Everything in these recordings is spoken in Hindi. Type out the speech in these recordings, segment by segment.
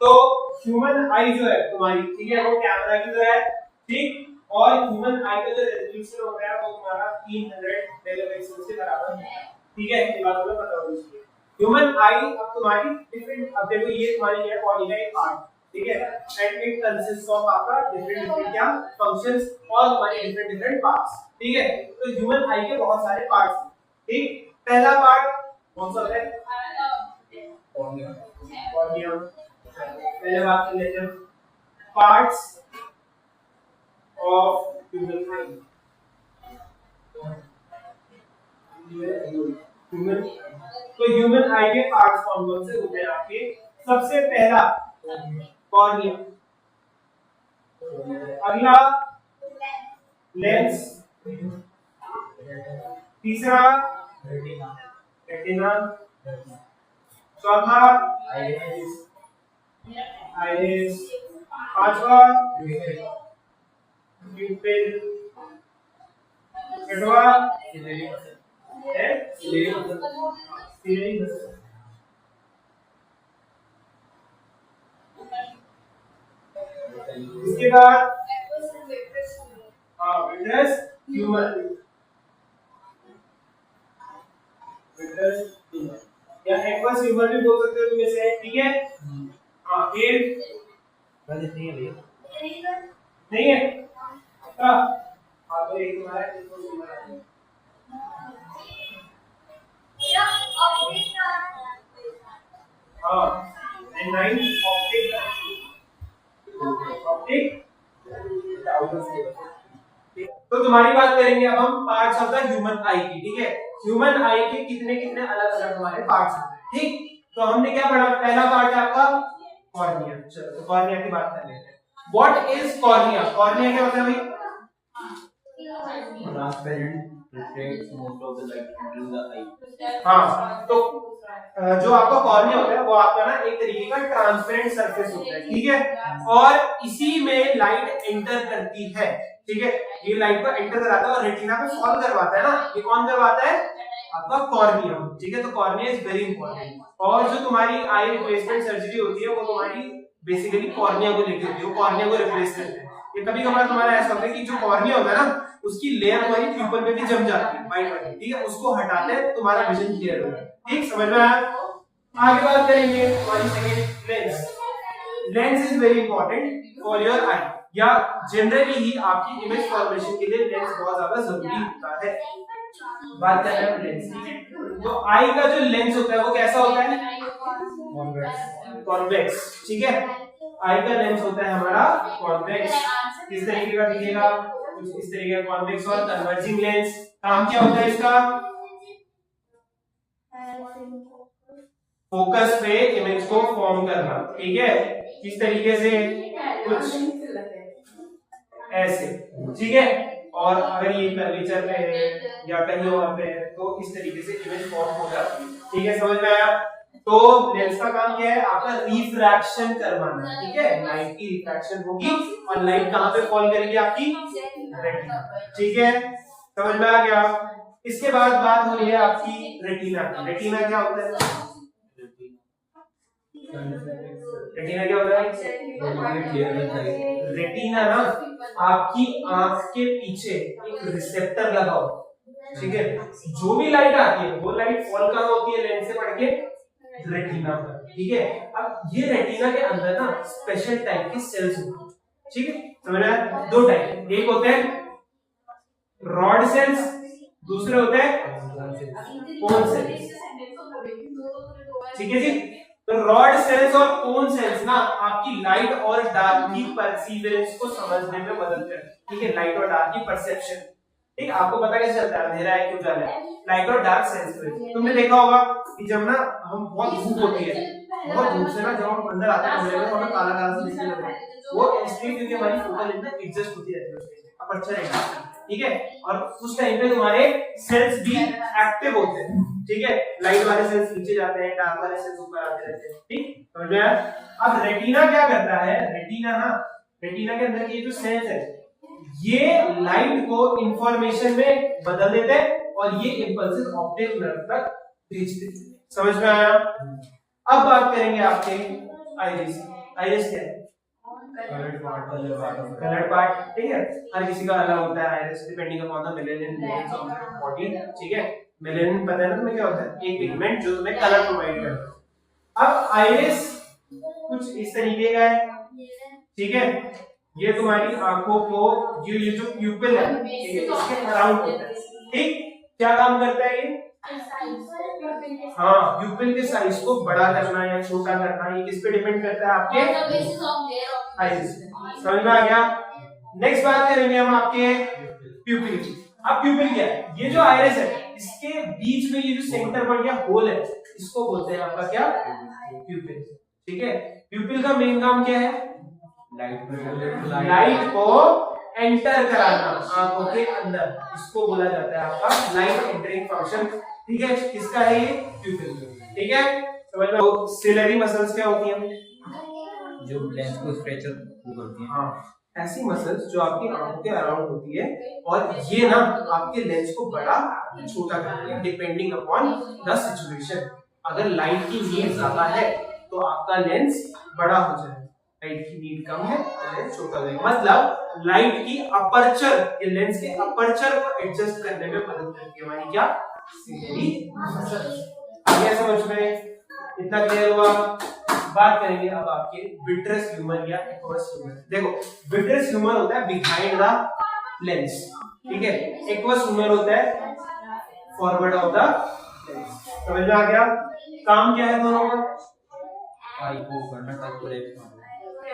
तो ह्यूमन आई जो है तुम्हारी, ठीक है, वो कैमरा की तरह है, ठीक, और ह्यूमन आई का जो रेजोल्यूशन होता है वो तुम्हारा 300 मेगापिक्सल के बराबर है, ठीक है, ये बात तुम्हें पता होनी चाहिए। ह्यूमन आई अब तुम्हारी डिफरेंट, अब देखो ये तुम्हारी है बॉडी का एक पार्ट, ठीक है, एंड इट कंसिस्ट ऑफ आपका डिफरेंट क्या फंक्शंस और तुम्हारे डिफरेंट पार्ट्स, ठीक है। तो ह्यूमन आई के बहुत सारे पार्ट्स हैं, ठीक। पहला पार्ट कौन सा है? कॉर्निया। पहले बात कर लेते हैं parts of human I. Human, तो ह्यूमन आई के पार्ट्स कौन से होते हैं आपके? सबसे पहला कॉर्निया, अगला लेंस, तीसरा रेटिना, चौथा आइरिस, पांचवा प्यूपिल, छठवा इसके बाद विट्रस ह्यूमर, या एक्वस ह्यूमर भी बोल सकते हो तुम इसे, ठीक है। फिर नहीं है तो एक तुम्हारा एंड 9 ऑप्टिक, ऑप्टिक। तो तुम्हारी बात करेंगे अब हम पार्ट्स ऑफ द ह्यूमन आई की, ठीक है। ह्यूमन आई के कितने कितने अलग अलग हमारे पार्ट्स होते हैं, ठीक। तो हमने क्या पढ़ा? पहला पार्ट है आपका कॉर्निया। चलो तो कॉर्निया की बात कर लेते हैं। What is cornea? कॉर्निया क्या होता है भाई? Transparent, reflects most of the light entering the eye. हाँ, तो जो आपका कॉर्निया होता है वो आपका ना एक तरीके का ट्रांसपेरेंट सरफेस होता है, ठीक है, और इसी में लाइट एंटर करती है, ठीक है। ये लाइट को एंटर कराता है और रेटिना पे फॉल करवाता है ना। ये कौन करवाता है? आपका कॉर्निया, ठीक है। तो कॉर्निया इज वेरी इंपॉर्टेंट। और जो तुम्हारी आई रिप्लेसमेंट सर्जरी होती है वो तुम्हारी बेसिकली कॉर्निया को लेकर होती है, वो कॉर्निया को रिप्लेस करते हैं। ये कभी कभार तुम्हारा ऐसा होता है कि जो कॉर्निया होता है ना उसकी लेयर तुम्हारी प्यूपल में भी जम जाती है वाइट वाली, ठीक है, उसको हटाते हैं, तुम्हारा विजन क्लियर होगा, ठीक, समझ में आया? आगे बात करेंगे हमारी second, lens. Lens is very important for your eye, या जनरली ही आपकी इमेज फॉर्मेशन के लिए लेंस बहुत ज्यादा जरूरी होता है। बात कर रहे हैं लेंस की। तो आई का जो लेंस होता है वो कैसा होता है? कॉन्वेक्स, ठीक है। आई का लेंस होता है हमारा कॉन्वेक्स। किस तरीके का दिखेगा? कुछ इस तरीके का कॉन्वेक्स और कन्वर्जिंग लेंस। काम क्या होता है इसका? फोकस पे इमेज को फॉर्म करना, ठीक है, किस तरीके से? कुछ ऐसे, ठीक है। और अगर ये कर्वेचर पे है या कहीं और पे है तो इस तरीके से इमेज फॉर्म हो जाती है, ठीक है, समझ में आया? तो लेंस का काम क्या है? आपका रिफ्रैक्शन करवाना, ठीक है। लाइट की रिफ्रैक्शन होगी और लाइट कहां पे फॉल करेगी? आपकी रेटिना, ठीक है, समझ में आ गया? इसके बाद बात हो रही है आपकी रेटिना की। रेटिना क्या होता है? रेटिना क्या होता है? रेटिना ना आपकी आंख के पीछे एक रिसेप्टर लगा होता है, ठीक है। जो भी लाइट आती है वो लाइट फॉल कहां होती है? लेंस से पड़ के रेटिना पर, ठीक है। अब ये रेटिना के अंदर ना स्पेशल टाइप के सेल्स होते हैं, ठीक है, समझ आया? दो टाइप, एक होते हैं रॉड सेल्स, दूसरे होते हैं कोन सेल्स, ठीक है जी। तो रॉड सेल्स और कोन सेल्स ना आपकी लाइट और डार्क की परसीवरेंस को समझने में मदद करते हैं, ठीक है, लाइट और डार्क की परसेप्शन, ठीक। आपको पता कैसे चलता है अंधेरा है कि उजाला है? लाइट और डार्क सेंस में तुमने देखा होगा कि जब ना हम बहुत धूप होती है, बहुत धूप से ना जब हम अंदर आते हैं कमरे में तो हमें काला काला सा दिखने लगता है, वो इसलिए क्योंकि हमारी फोकल लेंथ एडजस्ट होती रहती है उसमें, अपर्चर एडजस्ट, ठीक है। और उस टाइम पे तुम्हारे सेल्स भी एक्टिव होते हैं, ठीक है, लाइट वाले सेल्स नीचे जाते हैं, डार्क वाले सेल्स ऊपर आते रहते हैं, ठीक, समझ में आया? अब रेटिना क्या करता है? रेटिना ना, रेटिना के अंदर ये जो सेल्स है ये लाइट को इंफॉर्मेशन में बदल देते हैं और ये इंपल्सेस ऑप्टिक नर्व तक भेजते हैं, समझ में आया? अब बात करेंगे आपके आइरिस। आइरिस क्या है? Colored part वाले part of कलर्ड पार्ट, ठीक है। हर किसी का अलग होता है iris, depending upon the melanin levels of the body, ठीक है। मेलेनिन पता है ना तुम्हें क्या होता है? एक पिगमेंट जो तुम्हें कलर प्रोवाइड करता है। अब आइरिस कुछ इस तरीके का है, ठीक है। ये तुम्हारी आंखों को ये जो प्यूपिल है, ठीक है, इसके अराउंड होता है, ठीक। क्या काम करता है ये? हाँ, प्यूपिल के साइज को बड़ा करना या छोटा करना, ये किस पे डिपेंड करता है? आपके आइरिस। समझ में आ गया? नेक्स्ट बात करेंगे हम आपके प्यूपिल की। अब प्यूपिल क्या है? ये जो आइरिस है, इसके बीच में ये जो सेंटर पॉइंट या होल है, इसको बोलते हैं आपका क्या? प्यूपिल, ठीक है। प्यूपिल का मेन काम क्या है? लाइट को एंटर कराना आंखों के अंदर, इसको बोला जाता है आपका लाइट एंटरिंग फंक्शन, ठीक है। किसका है ये? प्यूपिल, ठीक है। समझ में? तो सिलेरी मसल्स क्या होती हैं? जो लेंस को स्ट्रेचर करती हैं। हाँ, ऐसी मसल्स जो आपकी आंखों के अराउंड होती है, और ये ना आपके लेंस को बड़ा छोटा करती है डिपेंडिंग अपॉन द सिचुएशन। अगर लाइट की नीड ज्यादा है तो आपका लेंस बड़ा हो जाएगा, लाइट की नीड कम है तो लेंस छोटा हो जाएगा। मतलब लाइट की अपर्चर, ये लेंस के अपर्चर को एडजस्ट करने में मदद करती है हमारी क्या? Ciliary muscles. आगे समझ में? इतना क्लियर हुआ? बात करेंगे अब आपके विट्रस ह्यूमर या एक्वस ह्यूमर। देखो, विट्रस ह्यूमर होता है बिहाइंड द लेंस, ठीक है। एक्वस ह्यूमर होता है फॉरवर्ड ऑफ द लेंस। समझ में आ गया? काम क्या है दोनों का? आई को करना,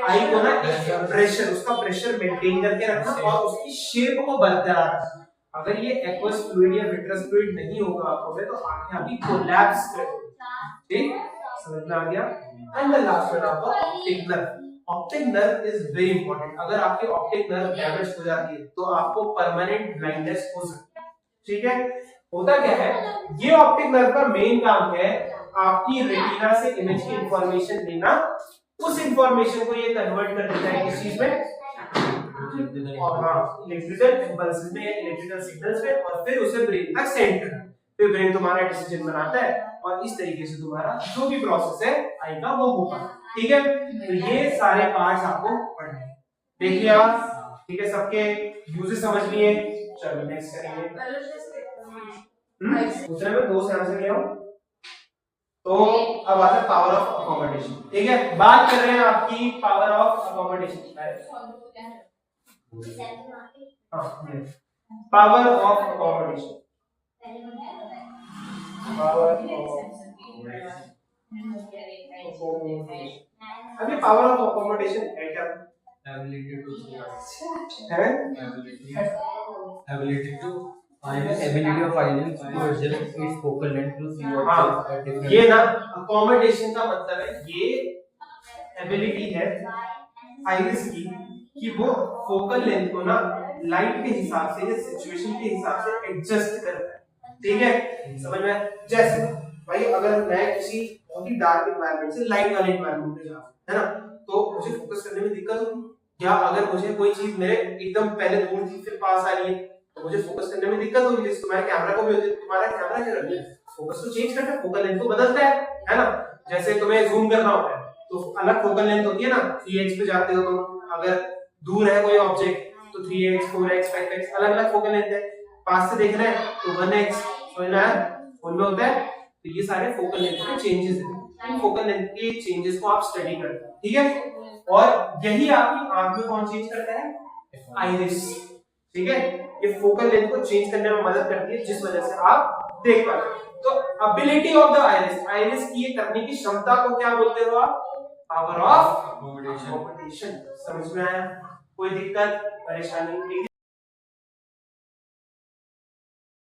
आई को ना प्रेशर, उसका प्रेशर मेंटेन करके रखना और उसकी शेप को बरकरार रखना। अगर ये एक्वस फ्लूइड या विट्रस फ्लूइड नहीं होगा आंखों में तो आंखें आपकी कोलैप्स कर देंगी, ठीक। समझ में आ गया? एंड द लास्ट वन आपका optic nerve. Optic nerve is very important. अगर आपके ऑप्टिक नर्व डैमेज हो जाती है तो आपको परमानेंट ब्लाइंडनेस हो सकती है, ठीक है। होता क्या है, ये ऑप्टिक नर्व का मेन काम है आपकी रेटिना से इमेज की इंफॉर्मेशन लेना, उस इंफॉर्मेशन को ये कन्वर्ट कर देता है किस चीज में? और हाँ, इलेक्ट्रिकल इंपल्सेस में, इलेक्ट्रिकल सिग्नल्स में, और फिर उसे ब्रेन तक सेंड करना। फिर ब्रेन तुम्हारा डिसीजन बनाता है और इस तरीके से तुम्हारा जो भी प्रोसेस है आई का वो होगा, ठीक है। तो ये सारे पार्ट्स आपको पढ़ने हैं, देखिए आप, ठीक है। सबके यूजेस समझ लिए। चलो नेक्स्ट करेंगे। दूसरे में 2 से आंसर ले आओ। तो अब आता है पावर ऑफ अकोमोडेशन, ठीक है। बात कर रहे हैं आपकी power of accommodation. Power of accommodation, अभी पावर ऑफ अकोमोडेशन है क्या? ability to है ability of eyelids to adjust its focal length to see objects at different. ये ना अकोमोडेशन का मतलब है, ये एबिलिटी है आइरिस की कि वो फोकल लेंथ को ना लाइट के हिसाब से या सिचुएशन के हिसाब से एडजस्ट करता है, ठीक है। समझ में? जैसे भाई अगर मैं किसी बहुत ही डार्क एनवायरनमेंट से लाइट वाले एनवायरनमेंट में जा रहा हूं, है ना, तो मुझे फोकस करने में दिक्कत होगी। या अगर मुझे कोई चीज मेरे एकदम पहले दूर थी फिर पास आ रही है तो मुझे फोकस करने में दिक्कत होगी। जैसे तुम्हारे कैमरा को भी होती है, तुम्हारा कैमरा क्या करता है? फोकस को चेंज करता है, फोकल लेंथ को बदलता है ना। जैसे तुम्हें जूम करना होता है तो अलग फोकल लेंथ होती है ना, 3x पे जाते हो तो अगर दूर है कोई ऑब्जेक्ट तो 3x 4x 5x अलग अलग फोकल लेंथ है। पास से देख रहे हैं तो 1x, समझ में आया? उनमें होता है। तो ये सारे फोकल लेंथ के चेंजेस हैं, इन फोकल लेंथ के चेंजेस को आप स्टडी करते हैं, ठीक है। और यही आपकी आंख में कौन चेंज करता है? आइरिस, ठीक है। ये फोकल लेंथ को चेंज करने में मदद करती है जिस वजह से आप देख पाते हैं। तो ability of the iris, iris की ये करने की क्षमता को क्या बोलते हो आप? Power of accommodation. समझ में आया? कोई दिक्कत परेशानी?